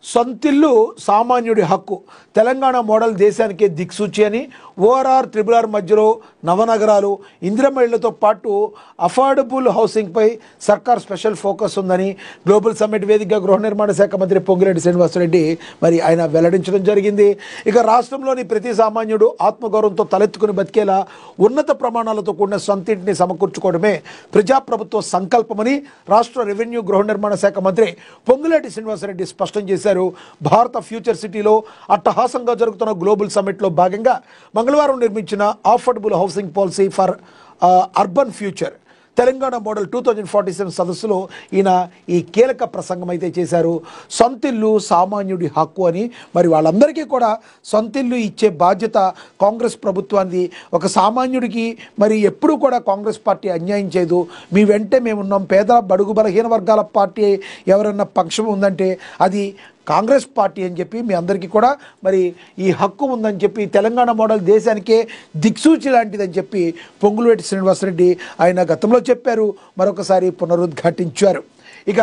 సొంతిల్లు సామాన్యుడి హక్కు తెలంగాణ మోడల్ దేశానికే దిక్సూచి అని ఓఆర్ఆర్ ట్రిపుల్ మధ్యలో నవనగరాలు ఇందిరమ్మ ఇళ్లతో పాటు అఫోర్డబుల్ హౌసింగ్పై సర్కార్ స్పెషల్ ఫోకస్ ఉందని గ్లోబల్ సమ్మిట్ వేదికగా గృహ నిర్మాణ శాఖ మంత్రి పొంగిరెడ్డి శ్రీనివాసరెడ్డి ఆయన వెల్లడించడం జరిగింది. ఇక రాష్ట్రంలోని ప్రతి సామాన్యుడు ఆత్మగౌరవంతో తలెత్తుకుని బతికేలా ఉన్నత ప్రమాణాలతో కూడిన సొంతింటిని సమకూర్చుకోవడమే ప్రజాప్రభుత్వ సంకల్పమని రాష్ట్ర రెవెన్యూ గృహ నిర్మాణ శాఖ మంత్రి పొంగిరెడ్డి శ్రీనివాసరెడ్డి స్పష్టం చేశారు. భారత ఫ్యూచర్ సిటీలో అట్టహాసంగా జరుగుతున్న గ్లోబల్ సమ్మిట్లో భాగంగా మంగళవారం నిర్మించిన affordable housing policy for urban future Telangana model 2047 సదస్సులో ఈ కీలక ప్రసంగం అయితే చేశారు. సొంతిల్లు సామాన్యుడి హక్కు అని వాళ్ళందరికీ కూడా సొంతిల్లు ఇచ్చే బాధ్యత కాంగ్రెస్ ప్రభుత్వానికి. ఒక సామాన్యుడికి ఎప్పుడూ కూడా కాంగ్రెస్ పార్టీ అన్యాయం చేయదు. మీ వెంటే మేమున్నాం. పేద బడుగు బలహీన వర్గాల పార్టీ ఎవరన్నా పక్షం ఉందంటే అది కాంగ్రెస్ పార్టీ అని చెప్పి మీ అందరికీ కూడా ఈ హక్కు ఉందని చెప్పి తెలంగాణ మోడల్ దేశానికే దిక్సూచి లాంటిదని చెప్పి పొంగులేటి శ్రీనివాసరెడ్డి ఆయన గతంలో చెప్పారు, మరొకసారి పునరుద్ఘాటించారు. ఇక